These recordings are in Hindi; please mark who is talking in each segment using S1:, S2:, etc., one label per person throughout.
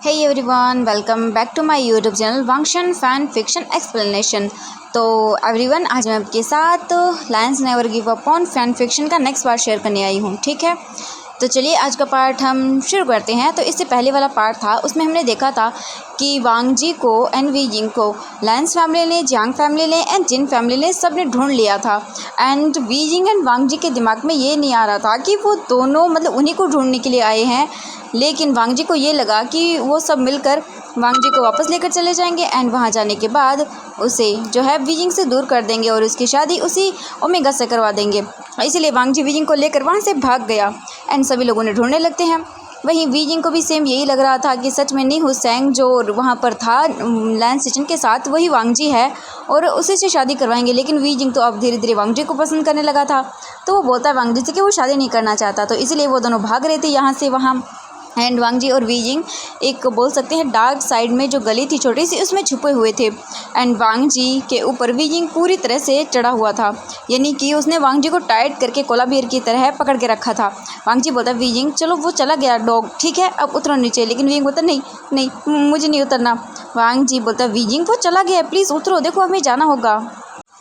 S1: Hey everyone, welcome back to my YouTube channel Wangxian fan fiction explanation. तो एवरीवन, आज मैं आपके साथ lions never give up on fan fiction का नेक्स्ट पार्ट शेयर करने आई हूँ। ठीक है, तो चलिए आज का पार्ट हम शुरू करते हैं। तो इससे पहले वाला पार्ट था, उसमें हमने देखा था कि वांग जी को एंड वी जिंग को लायंस फैमिली ने, जियांग फैमिली ने एंड जिन फैमिली ने सब ने ढूंढ लिया था। And we Jing and Wang जी के दिमाग में ये नहीं आ रहा था कि वो दोनों मतलब उन्हीं को ढूंढने के लिए आए हैं, लेकिन वांग जी को ये लगा कि वो सब मिलकर वांग जी को वापस लेकर चले जाएंगे एंड वहाँ जाने के बाद उसे जो है वी जिंग से दूर कर देंगे और उसकी शादी उसी ओमेगा से करवा देंगे। इसीलिए वांग जी वी जिंग को लेकर वहाँ से भाग गया एंड सभी लोगों ने ढूंढने लगते हैं। वहीं वी जिंग को भी सेम यही लग रहा था कि सच में नी हुसैंग जो वहाँ पर था लायंस सेचन के साथ वही वांग जी है और उसी से शादी करवाएंगे। लेकिन वी जिंग तो अब धीरे धीरे वांग जी को पसंद करने लगा था, तो वो बोलता है वांग जी से कि वो शादी नहीं करना चाहता। तो इसीलिए वो दोनों भाग रहे थे यहाँ से वहाँ। एंड वांग जी और वी जिंग एक बोल सकते हैं डार्क साइड में जो गली थी छोटी सी, उसमें छुपे हुए थे। एंड वांग जी के ऊपर वी जिंग पूरी तरह से चढ़ा हुआ था, यानी कि उसने वांग जी को टाइट करके कोला बियर की तरह पकड़ के रखा था। वांग जी बोलता वी जिंग चलो वो चला गया डॉग, ठीक है अब उतरो नीचे। लेकिन वी जिंग बोलता नहीं नहीं मुझे नहीं उतरना। वांग जी बोलता वी जिंग वो चला गया प्लीज़ उतरो, देखो हमें जाना होगा।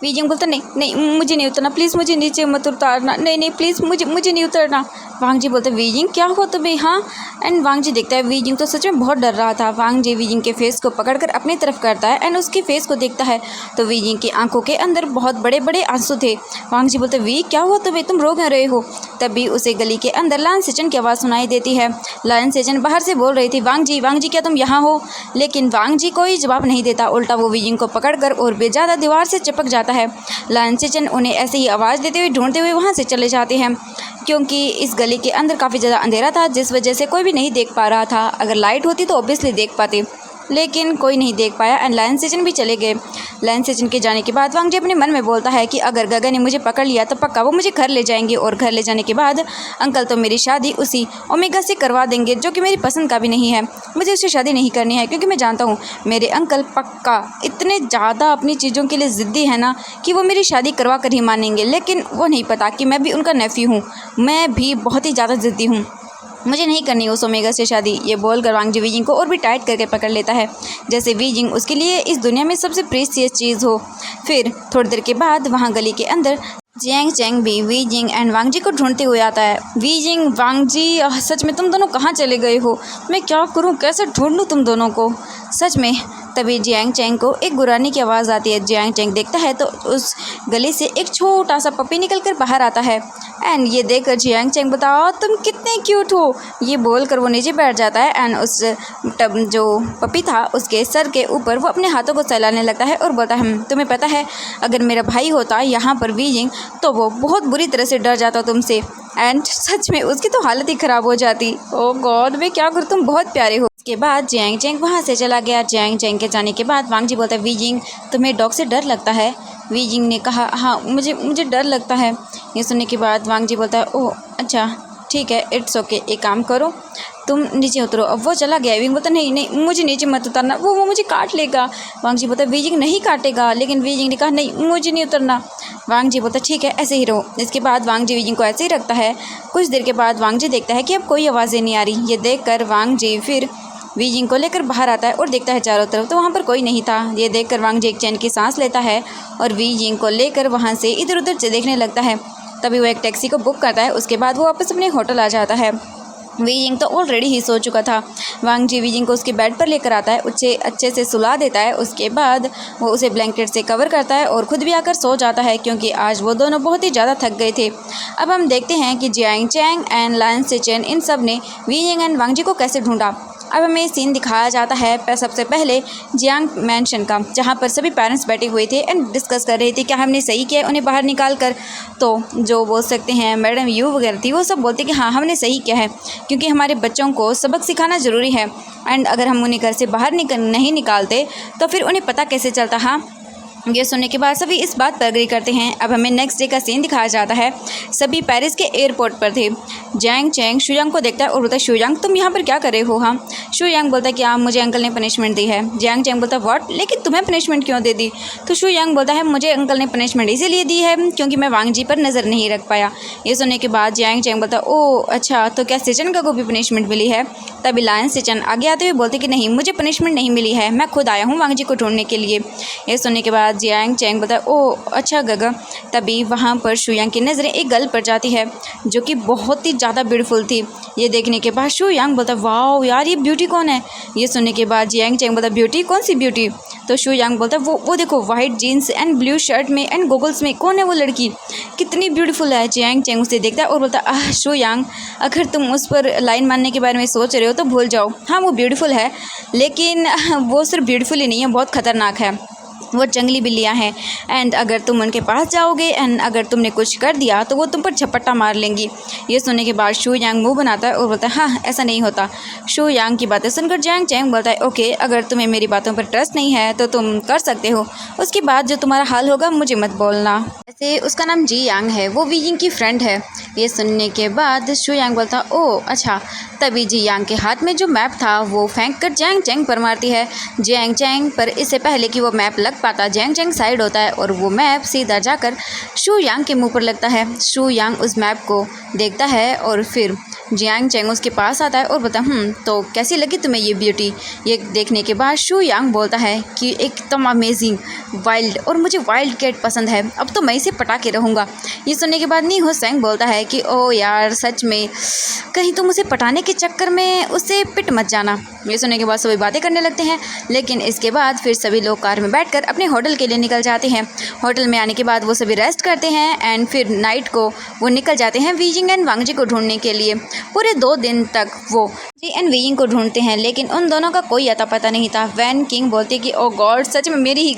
S1: वी जिंग बोलता नहीं नहीं मुझे नहीं उतरना, प्लीज़ मुझे नीचे मत उतारना, नहीं नहीं प्लीज़ मुझे नहीं उतरना। वांग जी बोलते वी जिंग क्या हुआ तुम्हें? हाँ। एंड वांग जी देखता है वी जिंग तो सच में बहुत डर रहा था। वांग जी वी जिंग के फेस को पकड़कर अपनी तरफ करता है एंड उसके फेस को देखता है तो वी जिंग की आंखों के अंदर बहुत बड़े बड़े आंसू थे। वांग जी बोलते वी क्या हुआ तुम्हें, तुम रो क्यों रहे हो? तभी उसे गली के अंदर लायंस सेचन की आवाज़ सुनाई देती है। लायंस सेचन बाहर से बोल रही थी वांग जी क्या तुम यहाँ हो? लेकिन वांग जी कोई जवाब नहीं देता, उल्टा वो वी जिंग को पकड़कर और बेज़्यादा दीवार से चिपक जाता है। लायंस सेचन उन्हें ऐसे ही आवाज़ देते हुए ढूंढते हुए वहाँ से चले जाते हैं, क्योंकि इस गली के अंदर काफ़ी ज़्यादा अंधेरा था जिस वजह से कोई भी नहीं देख पा रहा था। अगर लाइट होती तो ऑब्वियसली देख पाते, लेकिन कोई नहीं देख पाया एंड लायंस सेचन भी चले गए। लायंस सेचन के जाने के बाद वांग जी अपने मन में बोलता है कि अगर गगा ने मुझे पकड़ लिया तो पक्का वो मुझे घर ले जाएंगे और घर ले जाने के बाद अंकल तो मेरी शादी उसी ओमेगा से करवा देंगे जो कि मेरी पसंद का भी नहीं है। मुझे उससे शादी नहीं करनी है क्योंकि मैं जानता हूँ मेरे अंकल पक्का इतने ज़्यादा अपनी चीज़ों के लिए ज़िद्दी है ना कि वो मेरी शादी करवा कर ही मानेंगे। लेकिन वो नहीं पता कि मैं भी उनका नेफ्यू हूँ, मैं भी बहुत ही ज़्यादा ज़िद्दी हूँ, मुझे नहीं करनी उस ओमेगा से शादी। ये बोलकर वांग जी वी जिंग को और भी टाइट करके पकड़ लेता है जैसे वी जिंग उसके लिए इस दुनिया में सबसे प्रीशियस चीज़ हो। फिर थोड़ी देर के बाद वहाँ गली के अंदर जियांग चैंग भी वी जिंग एंड वांग जी को ढूंढते हुए आता है। वी जिंग वांग जी सच में तुम दोनों कहाँ चले गए हो? मैं क्या करूँ, कैसे ढूंढ लूँ तुम दोनों को सच में? तभी जियांग चैंग को एक गुरानी की आवाज़ आती है। जियांग चैंग देखता है तो उस गली से एक छोटा सा पपी निकल कर बाहर आता है एंड ये देखकर जियांग चैंग बताओ तुम कितने क्यूट हो, ये बोलकर वो नीचे बैठ जाता है एंड उस जो पपी था उसके सर के ऊपर वो अपने हाथों को सहलाने लगता है और बोलता है तुम्हें पता है अगर मेरा भाई होता यहाँ पर वी जिंग तो वो बहुत बुरी तरह से डर जाता तुमसे एंड सच में उसकी तो हालत ही ख़राब हो जाती। ओ गॉड मैं क्या करूँ, तुम बहुत प्यारे हो। उसके बाद जियांग चैंग वहाँ से चला गया। जियांग चैंग के जाने के बाद वांग जी बोलता है वी जिंग तुम्हें डॉग से डर लगता है? वी जिंग ने कहा हाँ मुझे डर लगता है। ये सुनने के बाद वांग जी बोलता है ओह अच्छा ठीक है इट्स ओके, एक काम करो तुम नीचे उतरो। अब वो चला गया। वी बोलता नहीं मुझे नीचे मत उतरना, वो मुझे काट लेगा। वांग जी बोलता वी जिंग नहीं काटेगा, लेकिन वी जिंग ने कहा नहीं मुझे नहीं उतरना। वांग जी बोलता ठीक है ऐसे ही रहो। इसके बाद वांग जी वी जिंग को ऐसे ही रखता है। कुछ देर के बाद वांग जी देखता है कि अब कोई आवाज़ें नहीं आ रही। ये देख कर वांग जी फिर वी जिंग को लेकर बाहर आता है और देखता है चारों तरफ, तो वहाँ पर कोई नहीं था। ये देखकर वांग जी एक चैन की सांस लेता है और वी जिंग को लेकर वहाँ से इधर उधर से देखने लगता है। तभी वो एक टैक्सी को बुक करता है। उसके बाद वो वापस अपने होटल आ जाता है। वी जिंग तो ऑलरेडी ही सो चुका था। वांग जी वी जिंग को उसके बेड पर लेकर आता है, उसे अच्छे से सुला देता है। उसके बाद वो उसे ब्लैंकेट से कवर करता है और ख़ुद भी आकर सो जाता है क्योंकि आज वो दोनों बहुत ही ज़्यादा थक गए थे। अब हम देखते हैं कि जियांग चैंग एंड लायंस सेचन इन सब ने वी जिंग एंड वांग जी को कैसे ढूंढा। अब हमें सीन दिखाया जाता है सबसे पहले जियांग मैंशन का, जहाँ पर सभी पेरेंट्स बैठे हुए थे एंड डिस्कस कर रहे थे क्या हमने सही किया उन्हें बाहर निकाल कर। तो जो बोल सकते हैं मैडम यू वगैरह थी, वो सब बोलते कि हाँ हमने सही किया है क्योंकि हमारे बच्चों को सबक सिखाना ज़रूरी है एंड अगर हम उन्हें घर से बाहर नहीं निकालते तो फिर उन्हें पता कैसे चलता। हाँ ये सुनने के बाद सभी इस बात पर एग्री करते हैं। अब हमें नेक्स्ट डे का सीन दिखाया जाता है। सभी पेरिस के एयरपोर्ट पर थे। जैंग चैंग शुयांग को देखता है और बोलता है, शुयांग तुम यहाँ पर क्या कर रहे हो? हाँ। शुयांग बोलता है कि हाँ मुझे अंकल ने पनिशमेंट दी है। जैंग चैंग बोलता है व्हाट, लेकिन तुम्हें पनिशमेंट क्यों दे दी? तो शुयांग बोलता है मुझे अंकल ने पनिशमेंट इसीलिए दी है क्योंकि मैं वांग जी पर नज़र नहीं रख पाया। ये सुनने के बाद जैंग चैंग बोलता है ओह अच्छा, तो क्या सिचन का को भी पनिशमेंट मिली है? तभी लायन सिचन आगे आते हुए बोलते कि नहीं, मुझे पनिशमेंट नहीं मिली है, मैं खुद आया हूँ वांग जी को ढूंढने के लिए। ये सुनने के बाद जैंग चैंग बोलता है ओह अच्छा गगा। तभी वहाँ पर शुयांग की नज़रें एक गर्ल पर जाती है जो कि बहुत ही ज़्यादा ब्यूटीफुल थी। ये देखने के बाद शुयांग बोलता है वाह यार ये ब्यूटी कौन है? ये सुनने के बाद जैंग चैंग बोलता है ब्यूटी? कौन सी ब्यूटी? तो शुयांग बोलता है वो देखो white jeans and blue shirt में एंड गोगल्स में, कौन है वो लड़की? कितनी ब्यूटीफुल है। जैंग चैंग उसे देखता है और बोलता है आह शुयांग, अगर तुम उस पर लाइन मारने के बारे में सोच रहे हो तो भूल जाओ। हाँ वो ब्यूटीफुल है, लेकिन वो सिर्फ ब्यूटीफुल ही नहीं है, बहुत ख़तरनाक है। वो जंगली बिल्लियाँ हैं एंड अगर तुम उनके पास जाओगे एंड अगर तुमने कुछ कर दिया तो वो तुम पर झपट्टा मार लेंगी। ये सुनने के बाद शुयांग मुंह बनाता है और बोलता है हाँ ऐसा नहीं होता। शुयांग की बातें सुनकर जैंग चैंग बोलता है ओके, अगर तुम्हें मेरी बातों पर ट्रस्ट नहीं है तो तुम कर सकते हो, उसके बाद जो तुम्हारा हाल होगा मुझे मत बोलना। वैसे उसका नाम जी यांग है, वो वी यिंग की फ्रेंड है। ये सुनने के बाद शुयांग बोलता ओह अच्छा। तभी जी यांग के हाथ में जो मैप था वो फेंक कर जैंग चैंग पर मारती है। जैंग चैंग पर इससे पहले कि वो मैप लग पाता, जैंग चैंग साइड होता है और वो मैप सीधा जाकर शुयांग के मुंह पर लगता है। शुयांग उस मैप को देखता है और फिर जैंग चैंग उसके पास आता है और बोलता है तो कैसी लगी तुम्हें ये ब्यूटी? ये देखने के बाद शुयांग बोलता है कि एकदम अमेजिंग, वाइल्ड, और मुझे वाइल्ड कैट पसंद है, अब तो मैं इसे पटा के रहूँगा। ये सुनने के बाद नी हो सेंग बोलता है कि ओ यार सच में, कहीं तुम उसे पटाने के चक्कर में उसे पिट मत जाना। ये सुनने के बाद सभी बातें करने लगते हैं, लेकिन इसके बाद फिर सभी लोग कार में बैठकर अपने होटल के लिए निकल जाते हैं। होटल में आने के बाद वो सभी रेस्ट करते हैं एंड फिर नाइट को वो निकल जाते हैं वी यिंग एंड वांग जी को ढूंढने के लिए। पूरे 2 दिन तक वो जी एंड वी यिंग को ढूंढते हैं, लेकिन उन दोनों का कोई अता पता नहीं था। वैन किंग बोलते कि ओ गॉड, सच में मेरी ही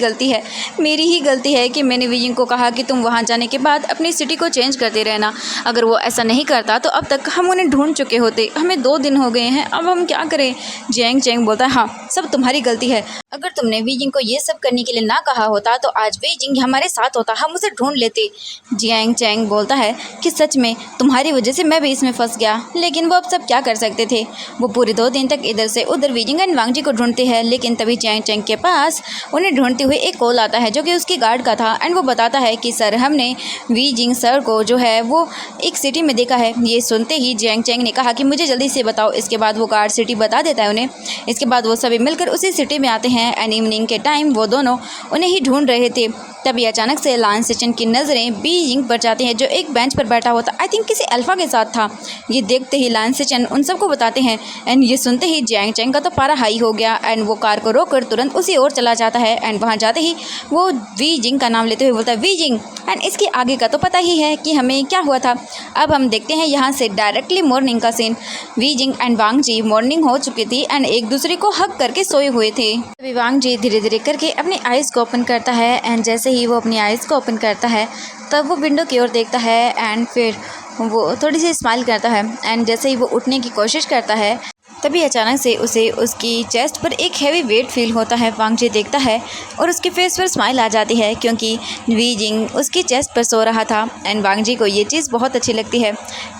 S1: गलती है कि मैंने वी यिंग को कहा कि तुम वहाँ जाने के बाद अपनी सिटी को चेंज करते रहना। अगर वो ऐसा नहीं करता तो अब तक हम उन्हें ढूंढ चुके होते। हमें 2 दिन हो गए हैं, अब हम क्या करें? जैंग चैंग बोलता है हाँ सब तुम्हारी गलती है, अगर तुमने वी यिंग को ये सब करने के लिए ना कहा होता तो आज वी यिंग हमारे साथ होता, हम उसे ढूंढ लेते। जैंग चैंग बोलता है कि सच में तुम्हारी वजह से मैं भी इसमें फंस गया, लेकिन वो अब सब क्या कर सकते थे। वो पूरे 2 दिन तक इधर से उधर वी यिंग एंड वांग जी को ढूंढते हैं, लेकिन तभी जैंग चैंग के पास उन्हें ढूंढते हुए एक कॉल आता है जो कि उसकी गार्ड का था एंड वो बताता है कि सर हमने वी यिंग सर को जो है वो एक सिटी में देखा है। ये सुनते ही जैंग चैंग ने कहा कि मुझे जल्दी से बताओ। इसके बाद वो गार्ड सिटी बता देता है उन्हें। इसके बाद वो सभी मिलकर उसी सिटी में आते हैं एंड इवनिंग के टाइम वो दोनों उन्हें ही ढूंढ रहे थे। तभी अचानक से लायन सिचन की नज़रें वी यिंग पर जाती हैं जो एक बेंच पर बैठा हुआ था, आई थिंक किसी अल्फा के साथ था। ये देखते ही लायन सिचन उन सबको बताते हैं एंड ये सुनते ही जैंग चैंग का तो पारा हाई हो गया एंड वो कार को रोककर तुरंत उसी ओर चला जाता है एंड वहाँ जाते ही वो वी यिंग का नाम लेते हुए बोलता है वी यिंग। एंड इसके आगे का तो पता ही है कि हमें क्या हुआ था। अब हम देखते हैं यहाँ से डायरेक्टली मॉर्निंग का सीन। Wei Ying and Wang Ji morning हो चुकी थी एंड एक दूसरे को हग करके सोए हुए थे। तभी वांग जी धीरे धीरे करके अपनी आइज़ को ओपन करता है एंड जैसे ही वो अपनी आइज़ को ओपन करता है तब वो विंडो की ओर देखता है एंड फिर वो थोड़ी सी स्माइल करता है एंड जैसे ही वो उठने की कोशिश करता है तभी अचानक से उसे उसकी चेस्ट पर एक हैवी वेट फील होता है। वांग जी देखता है और उसके फेस पर स्माइल आ जाती है क्योंकि वी यिंग उसकी चेस्ट पर सो रहा था एंड वांग जी को ये चीज़ बहुत अच्छी लगती है।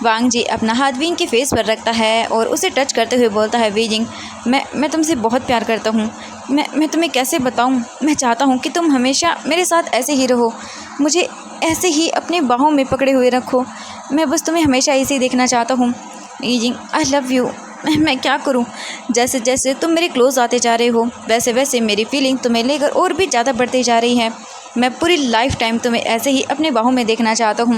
S1: वांग जी अपना हाथ वी यिंग के फेस पर रखता है और उसे टच करते हुए बोलता है वी यिंग मैं तुमसे बहुत प्यार करता हूँ। मैं तुम्हें कैसे बताऊँ, मैं चाहता हूँ कि तुम हमेशा मेरे साथ ऐसे ही रहो, मुझे ऐसे ही अपनी बाहों में पकड़े हुए रखो, मैं बस तुम्हें हमेशा ऐसे ही देखना चाहता हूँ। Wei Ying I love you. मैं क्या करूं, जैसे जैसे तुम मेरे क्लोज आते जा रहे हो वैसे वैसे मेरी फीलिंग तुम्हें लेकर और भी ज़्यादा बढ़ती जा रही है। मैं पूरी लाइफ टाइम तुम्हें ऐसे ही अपने बाहों में देखना चाहता हूँ।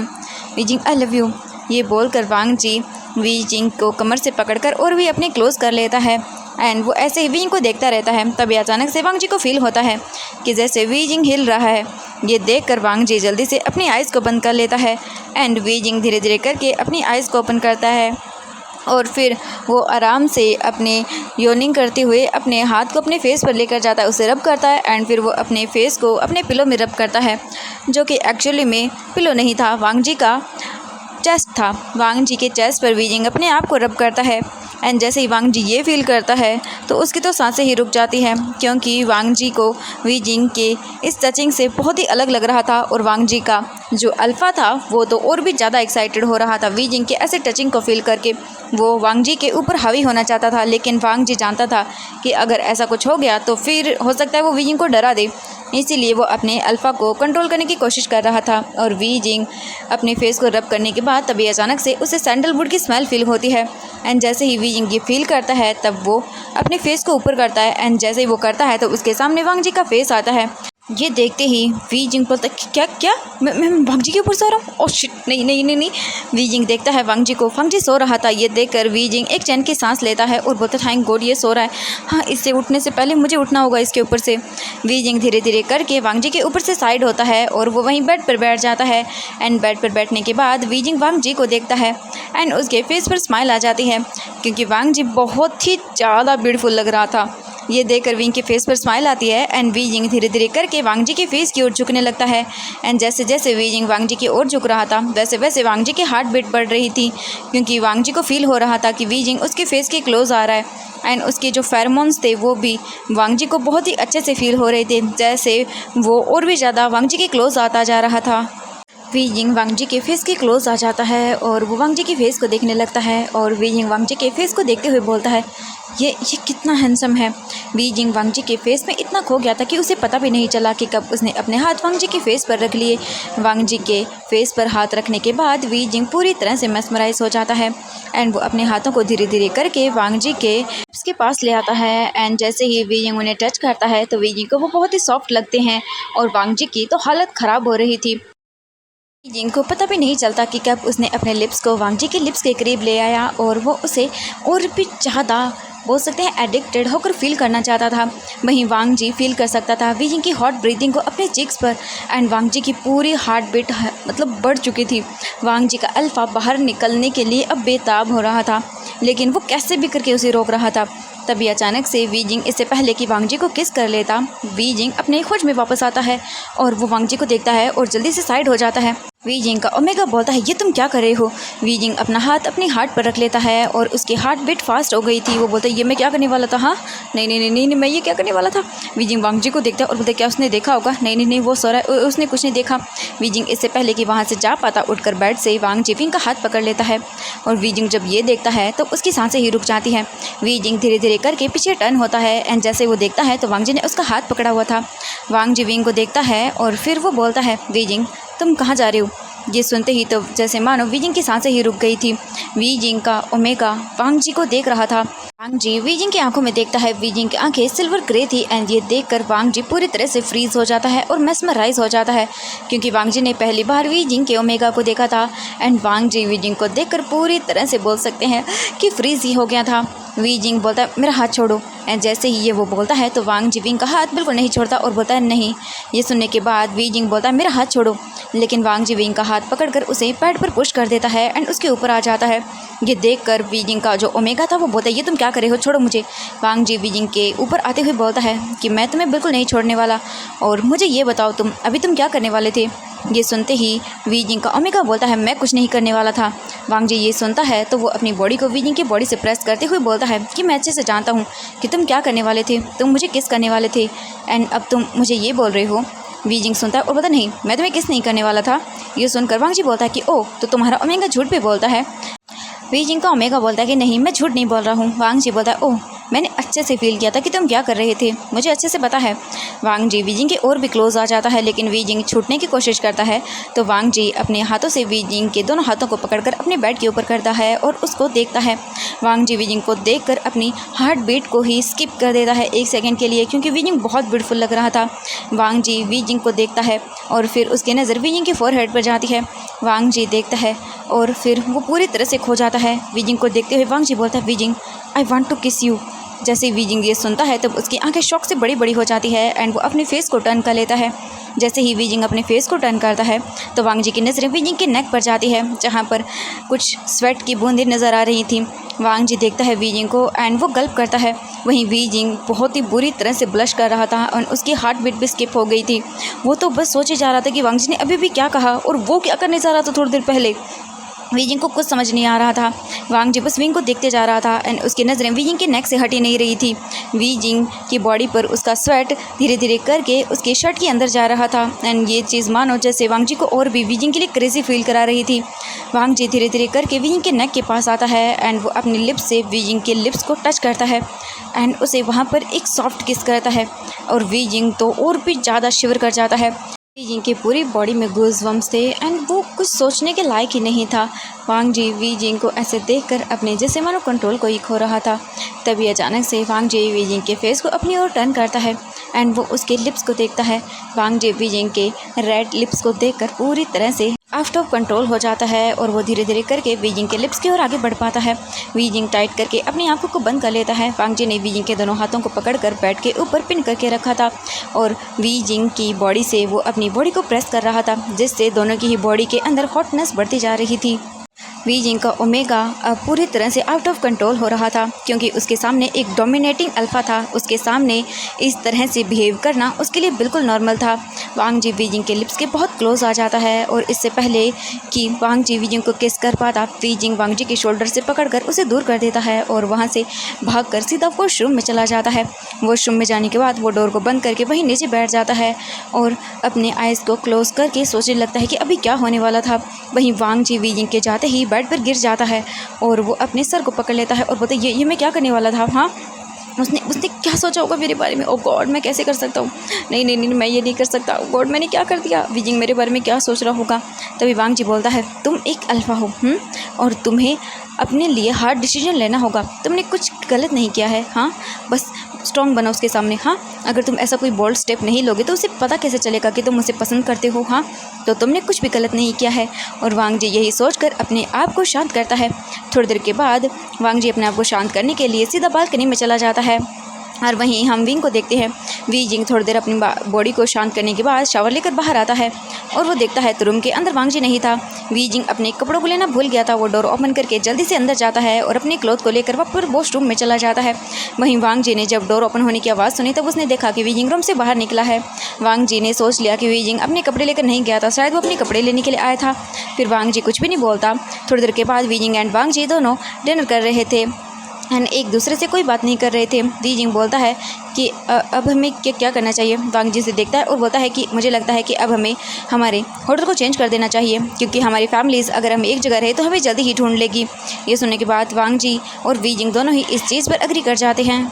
S1: Wei Ying I love you. ये बोलकर वांग जी वी यिंग को कमर से पकड़कर और भी अपने क्लोज कर लेता है एंड वो ऐसे ही वी यिंग को देखता रहता है। तभी अचानक से वांग जी को फील होता है कि जैसे वी यिंग हिल रहा है। ये देखकर वांग जी जल्दी से अपनी आइज़ को बंद कर लेता है एंड वी यिंग धीरे धीरे करके अपनी आइज़ को ओपन करता है और फिर वो आराम से अपने योनिंग करते हुए अपने हाथ को अपने फेस पर लेकर जाता है, उसे रब करता है एंड फिर वो अपने फेस को अपने पिलो में रब करता है जो कि एक्चुअली में पिलो नहीं था, वांग जी का चेस्ट था। वांग जी के चेस्ट पर वी यिंग अपने आप को रब करता है एंड जैसे ही वांग जी ये फील करता है तो उसकी तो सांसें ही रुक जाती हैं, क्योंकि वांग जी को वी जिंग के इस टचिंग से बहुत ही अलग लग रहा था। और वांग जी का जो अल्फ़ा था वो तो और भी ज़्यादा एक्साइटेड हो रहा था वी जिंग के ऐसे टचिंग को फील करके। वो वांग जी के ऊपर हावी होना चाहता था, लेकिन वांग जी जानता था कि अगर ऐसा कुछ हो गया तो फिर हो सकता है वो वी जिंग को डरा दे, इसीलिए वो अपने अल्फ़ा को कंट्रोल करने की कोशिश कर रहा था। और वी जिंग अपने फेस को रब करने के बाद तभी अचानक से उसे सैंडलवुड की स्मेल फील होती है। एंड जैसे ही वी जिंग ये फील करता है तब वो अपने फेस को ऊपर करता है। एंड जैसे ही वो करता है तो उसके सामने वांग जी का फेस आता है। ये देखते ही वी जिंग बोलता है क्या क्या मैं वांग जी के ऊपर सो रहा हूँ, ओह शिट, नहीं नहीं नहीं नहीं। वी जिंग देखता है वांग जी को, वांग जी सो रहा था। ये देखकर वी जिंग एक चैन की सांस लेता है और बोलता है थैंक गॉड ये सो रहा है, हाँ इससे उठने से पहले मुझे उठना होगा इसके ऊपर से। वी जिंग धीरे धीरे करके वांग जी के ऊपर से साइड होता है और वो वहीं बेड पर बैठ जाता है। एंड बेड पर बैठने के बाद वी जिंग वांग जी को देखता है एंड उसके फेस पर स्माइल आ जाती है, क्योंकि वांग जी बहुत ही ज़्यादा ब्यूटीफुल लग रहा था। ये देखकर विंग के फेस पर स्माइल आती है एंड वी जिंग धीरे धीरे करके वांग जी के फेस की ओर झुकने लगता है। एंड जैसे जैसे वी जिंग वांग जी की ओर झुक रहा था वैसे वैसे वांग जी की हार्ट बीट बढ़ रही थी, क्योंकि वांग जी को फील हो रहा था कि वी जिंग उसके फेस के क्लोज आ रहा है। एंड उसके जो फेरोमोन्स थे वो भी वांग जी को बहुत ही अच्छे से फील हो रहे थे, जैसे वो और भी ज़्यादा वांग जी के क्लोज आता जा रहा था। वी जिंग वांग जी के फेस के क्लोज आ जाता है और वो वांग जी के फेस को देखने लगता है और वी जिंग वांग जी के फेस को देखते हुए बोलता है ये कितना हैंडसम है। वी जिंग वांग जी के फेस में इतना खो गया था कि उसे पता भी नहीं चला कि कब उसने अपने हाथ वांग जी के फेस पर रख लिए। वांग जी के फेस पर हाथ रखने के बाद वी जिंग पूरी तरह से मेस्मराइज हो जाता है एंड वो अपने हाथों को धीरे धीरे करके वांग जी के लिप्स के पास ले आता है। एंड जैसे ही वी जिंग उन्हें टच करता है तो वी जिंग को वो बहुत ही सॉफ्ट लगते हैं और वांग जी की तो हालत ख़राब हो रही थी। जिंग को पता भी नहीं चलता कि कब उसने अपने लिप्स को वांग जी के लिप्स के करीब ले आया और वो उसे और भी ज़्यादा बोल सकते हैं एडिक्टेड होकर फील करना चाहता था। वहीं वांग जी फील कर सकता था वी जिंग की हॉट ब्रीदिंग को अपने चिक्स पर। एंड वांग जी की पूरी हार्ट बीट मतलब बढ़ चुकी थी। वांग जी का अल्फा बाहर निकलने के लिए अब बेताब हो रहा था, लेकिन वो कैसे भी करके उसे रोक रहा था। तभी अचानक से वी जिंग इससे पहले कि वांग जी को किस कर लेता, वी जिंग अपने खोज में वापस आता है और वो वांग जी को देखता है और जल्दी से साइड हो जाता है। वी जिंग का ओमेगा बोलता है ये तुम क्या कर रहे हो। वी जिंग अपना हाथ अपनी हार्ट पर रख लेता है और उसकी हार्ट बीट फास्ट हो गई थी। वो बोलता है ये मैं क्या करने वाला था, हाँ नहीं नहीं नहीं नहीं नहीं मैं ये क्या करने वाला था। वी जिंग वांग जी को देखता है और बोलता है क्या उसने देखा होगा, नहीं नहीं नहीं वो सो रहा है, उसने कुछ नहीं देखा। वी जिंग इससे पहले कि वहाँ से जा पाता उठकर बेड से वांग जी विंग का हाथ पकड़ लेता है और वी जिंग जब ये देखता है तो उसकी सांसें ही रुक जाती हैं। वी जिंग धीरे धीरे करके पीछे टर्न होता है एंड जैसे वो देखता है तो वांग जी ने उसका हाथ पकड़ा हुआ था। वांग जी विंग को देखता है और फिर वो बोलता है वी जिंग तुम कहाँ जा रहे हो। ये सुनते ही तो जैसे मानो वी जिंग की सांसें ही रुक गई थी। वी जिंग का ओमेगा वांग जी को देख रहा था। वांग जी वी जिंग की आंखों में देखता है। वी जिंग की आंखें सिल्वर ग्रे थी एंड ये देखकर वांग जी पूरी तरह से फ्रीज हो जाता है और मेस्मराइज हो जाता है, क्योंकि वांग जी ने पहली बार वी जिंग के ओमेगा को देखा था। एंड वांग जी वी जिंग को देखकर पूरी तरह से बोल सकते हैं कि फ्रीज ही हो गया था। वी जिंग बोलता है मेरा हाथ छोड़ो एंड जैसे ही ये वो बोलता है तो वांग जी विंग का हाथ बिल्कुल नहीं छोड़ता और बोलता है नहीं। ये सुनने के बाद वी जिंग बोलता है मेरा हाथ छोड़ो, लेकिन वांग जी विंग का हाथ पकड़कर उसे पैड पर पुश कर देता है एंड उसके ऊपर आ जाता है। ये देखकर वी जिंग का जो ओमेगा था वो बोलता है ये तुम क्या कर रहे हो, छोड़ो मुझे। वांग जी वी जिंग के ऊपर आते हुए बोलता है कि मैं तुम्हें बिल्कुल नहीं छोड़ने वाला और मुझे ये बताओ तुम अभी तुम क्या करने वाले थे। ये सुनते ही वी जिंग का ओमेगा बोलता है मैं कुछ नहीं करने वाला था। वांग जी ये सुनता है तो वो अपनी बॉडी को वी जिंग की बॉडी से प्रेस करते हुए बोलता है कि मैं अच्छे से जानता हूँ कि तुम क्या करने वाले थे, तुम मुझे किस करने वाले थे एंड अब तुम मुझे ये बोल रहे हो। वी जिंग सुनता है और बोलता नहीं मैं तुम्हें किस नहीं करने वाला था। ये सुनकर वांग जी बोलता है कि ओह तो तुम्हारा ओमेगा झूठ पे बोलता है। वी जिंग का ओमेगा बोलता है कि नहीं मैं झूठ नहीं बोल रहा हूँ। वांग जी बोलता है ओह मैंने अच्छे से फील किया था कि तुम क्या कर रहे थे, मुझे अच्छे से पता है। वांग जी वी जिंग के और भी क्लोज आ जाता है, लेकिन वी जिंग छूटने की कोशिश करता है तो वांग जी अपने हाथों से वी जिंग के दोनों हाथों को पकड़कर अपने बेड के ऊपर करता है और उसको देखता है। वांग जी वी जिंग को देखकर अपनी हार्ट बीट को ही स्किप कर देता है 1 सेकंड के लिए, क्योंकि वी जिंग बहुत ब्यूटीफुल लग रहा था। वांग जी वी जिंग को देखता है और फिर उसकी नज़र वी जिंग के फोरहेड पर जाती है। वांग जी देखता है और फिर वो पूरी तरह से खो जाता है। वी जिंग को देखते हुए वांग जी बोलता है Wei Ying I want to kiss you. जैसे वी जिंग ये सुनता है तब उसकी आंखें शौक से बड़ी बड़ी हो जाती है एंड वो अपने फेस को टर्न कर लेता है। जैसे ही वी जिंग अपने फेस को टर्न करता है तो वांग जी की नज़रें वी जिंग के नेक पर जाती है, जहाँ पर कुछ स्वेट की बूंदें नज़र आ रही थी। वांग जी देखता है वी जिंग को एंड वो गल्प करता है। वहीं वी जिंग बहुत ही बुरी तरह से ब्लश कर रहा था और उसकी हार्ट बीट भी स्किप हो गई थी। वो तो बस सोचे जा रहा था कि वांग जी ने अभी भी क्या कहा और वो क्या करने जा रहा था थोड़ी देर पहले। वीजिंग को कुछ समझ नहीं आ रहा था। वांग जी बस विंग को देखते जा रहा था एंड उसकी नज़रें वीजिंग के नेक से हट ही नहीं रही थी। वीजिंग की बॉडी पर उसका स्वेट धीरे धीरे करके उसके शर्ट के अंदर जा रहा था एंड ये चीज़ मानो जैसे वांग जी को और भी वीजिंग के लिए क्रेजी फील करा रही थी। वांग जी धीरे धीरे करके वीजिंग के नेक के पास आता है एंड वो अपने लिप्स से वीजिंग के लिप्स को टच करता है एंड उसे वहाँ पर एक सॉफ्ट किस करता है और वीजिंग तो और भी ज़्यादा शिवर कर जाता है। वीजिंग की पूरी बॉडी में गूज़बम्प्स थे एंड वो कुछ सोचने के लायक ही नहीं था। वांग जी वीजिंग को ऐसे देखकर अपने जैसे मानो कंट्रोल को ही खो रहा था। तभी अचानक से वांग जी वीजिंग के फेस को अपनी ओर टर्न करता है एंड वो उसके लिप्स को देखता है। वांग जी वीजिंग के रेड लिप्स को देखकर पूरी तरह से आउट ऑफ कंट्रोल हो जाता है और वो धीरे धीरे करके वीजिंग के लिप्स की ओर आगे बढ़ पाता है। वीजिंग टाइट करके अपनी आंखों को बंद कर लेता है। वांग जी ने वीजिंग के दोनों हाथों को पकड़कर बेड के ऊपर पिन करके रखा था और वीजिंग की बॉडी से वो अपनी बॉडी को प्रेस कर रहा था, जिससे दोनों की ही बॉडी के अंदर हॉटनेस बढ़ती जा रही थी। वीजिंग का ओमेगा अब पूरी तरह से आउट ऑफ कंट्रोल हो रहा था क्योंकि उसके सामने एक डोमिनेटिंग अल्फा था। उसके सामने इस तरह से बिहेव करना उसके लिए बिल्कुल नॉर्मल था। वांग जी वीजिंग के लिप्स के बहुत क्लोज आ जाता है और इससे पहले कि वांग जी वीजिंग को किस कर पाता, वीजिंग वांग जी के शोल्डर से पकड़कर उसे दूर कर देता है और वहाँ से भागकर सीधा वॉशरूम में चला जाता है। वॉशरूम में जाने के बाद वो डोर को बंद करके वहीं नीचे बैठ जाता है और अपने आइज़ को क्लोज करके सोचने लगता है कि अभी क्या होने वाला था। वहीं वांग जी वीजिंग के जाते ही बेड पर गिर जाता है और वो अपने सर को पकड़ लेता है और बोलता है ये मैं क्या करने वाला था। हाँ, उसने क्या सोचा होगा मेरे बारे में। ओ गॉड, मैं कैसे कर सकता हूँ। नहीं नहीं नहीं, मैं ये नहीं कर सकता। ओ गॉड, मैंने क्या कर दिया। वीजिंग मेरे बारे में क्या सोच रहा होगा। तभी वांग जी बोलता है तुम एक अल्फा हो और तुम्हें अपने लिए हार्ड डिसीजन लेना होगा। तुमने कुछ गलत नहीं किया है। हाँ, बस स्ट्रॉन्ग बनो उसके सामने। हाँ, अगर तुम ऐसा कोई बोल्ड स्टेप नहीं लोगे तो उसे पता कैसे चलेगा कि तुम उसे पसंद करते हो। हाँ, तो तुमने कुछ भी गलत नहीं किया है। और वांग जी यही सोचकर अपने आप को शांत करता है। थोड़ी देर के बाद वांग जी अपने आप को शांत करने के लिए सीधा बालकनी में चला जाता है और वहीं हम विंग को देखते हैं। वीजिंग थोड़ी देर अपनी बॉडी को शांत करने के बाद शावर लेकर बाहर आता है और वो देखता है तो रूम के अंदर वांग जी नहीं था। वीजिंग अपने कपड़ों को लेना भूल गया था। वो डोर ओपन करके जल्दी से अंदर जाता है और अपने क्लॉथ को लेकर वापस वॉशरूम में चला जाता है। वहीं वांग जी ने जब डोर ओपन होने की आवाज़ सुनी तब उसने देखा कि वीजिंग रूम से बाहर निकला है। वांग जी ने सोच लिया कि वीजिंग अपने कपड़े लेकर नहीं गया था, शायद वो अपने कपड़े लेने के लिए आया था। फिर वांग जी कुछ भी नहीं बोलता। थोड़ी देर के बाद वीजिंग एंड वांग जी दोनों डिनर कर रहे थे एंड एक दूसरे से कोई बात नहीं कर रहे थे। वीजिंग बोलता है कि अब हमें क्या करना चाहिए। वांग जी से देखता है और बोलता है कि मुझे लगता है कि अब हमें हमारे होटल को चेंज कर देना चाहिए क्योंकि हमारी फैमिलीज़ अगर हम एक जगह रहे तो हमें जल्दी ही ढूंढ लेगी। ये सुनने के बाद वांग जी और वीजिंग दोनों ही इस चीज़ पर एग्री कर जाते हैं।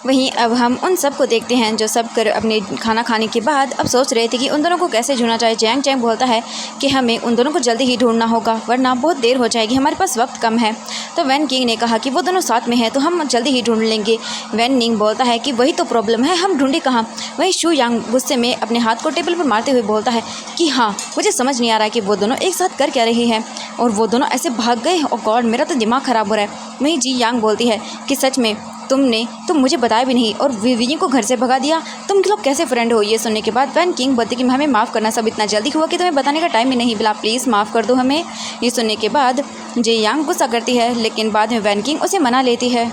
S1: वहीं अब हम उन सब को देखते हैं जो सब कर अपने खाना खाने के बाद अब सोच रहे थे कि उन दोनों को कैसे ढूंढना चाहिए। जैंग चैंग बोलता है कि हमें उन दोनों को जल्दी ही ढूंढना होगा वरना बहुत देर हो जाएगी, हमारे पास वक्त कम है। तो वैन किंग ने कहा कि वो दोनों साथ में हैं तो हम जल्दी ही ढूंढ लेंगे। वैन निंग बोलता है कि वही तो प्रॉब्लम है, हम ढूंढे कहाँ। वहीं शू यांग गुस्से में अपने हाथ को टेबल पर मारते हुए बोलता है कि हाँ, मुझे समझ नहीं आ रहा कि वो दोनों एक साथ कर क्या रहे हैं और वो दोनों ऐसे भाग गए। और गॉड, मेरा तो दिमाग ख़राब हो रहा है। वहीं जी यांग बोलती है कि सच में तुम मुझे बताया भी नहीं और वीजिंग को घर से भगा दिया, तुम लोग कैसे फ्रेंड हो। ये सुनने के बाद वैन किंग बोलती कि हमें माफ़ करना, सब इतना जल्दी हुआ कि तुम्हें बताने का टाइम ही नहीं मिला, प्लीज़ माफ़ कर दो हमें। ये सुनने के बाद जे यांग गुस्सा करती है लेकिन बाद में वैन किंग उसे मना लेती है।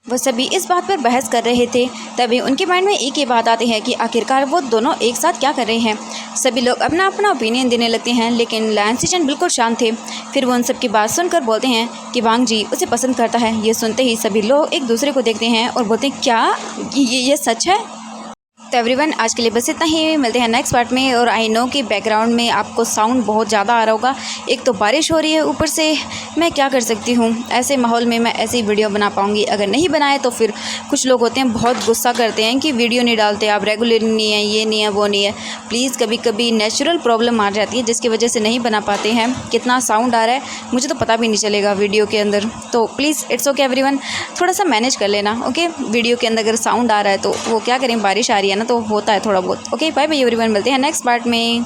S1: वो सभी इस बात पर बहस कर रहे थे तभी उनके माइंड में एक ही बात आती है कि आखिरकार वो दोनों एक साथ क्या कर रहे हैं। सभी लोग अपना अपना ओपिनियन देने लगते हैं लेकिन लैंस सीजन बिल्कुल शांत थे। फिर वो उन सब की बात सुनकर बोलते हैं कि वांग जी उसे पसंद करता है। ये सुनते ही सभी लोग एक दूसरे को देखते हैं और बोलते हैं क्या ये सच है। तो एवरीवन, आज के लिए बस इतना ही। मिलते हैं नेक्स्ट पार्ट में। और आई नो कि बैकग्राउंड में आपको साउंड बहुत ज़्यादा आ रहा होगा, एक तो बारिश हो रही है, ऊपर से मैं क्या कर सकती हूँ, ऐसे माहौल में मैं ऐसी वीडियो बना पाऊँगी। अगर नहीं बनाए तो फिर कुछ लोग होते हैं बहुत गुस्सा करते हैं कि वीडियो नहीं डालते आप, रेगुलर नहीं है, ये नहीं है, वो नहीं है। प्लीज़, कभी कभी नेचुरल प्रॉब्लम आ जाती है जिसकी वजह से नहीं बना पाते हैं। कितना साउंड आ रहा है मुझे तो पता भी नहीं चलेगा वीडियो के अंदर, तो प्लीज़ इट्स ओके एवरीवन, थोड़ा सा मैनेज कर लेना। ओके, वीडियो के अंदर अगर साउंड आ रहा है तो वो क्या करें, बारिश आ रही है ना तो होता है थोड़ा बहुत। ओके, बाय बाय एवरीवन, मिलते हैं नेक्स्ट पार्ट में।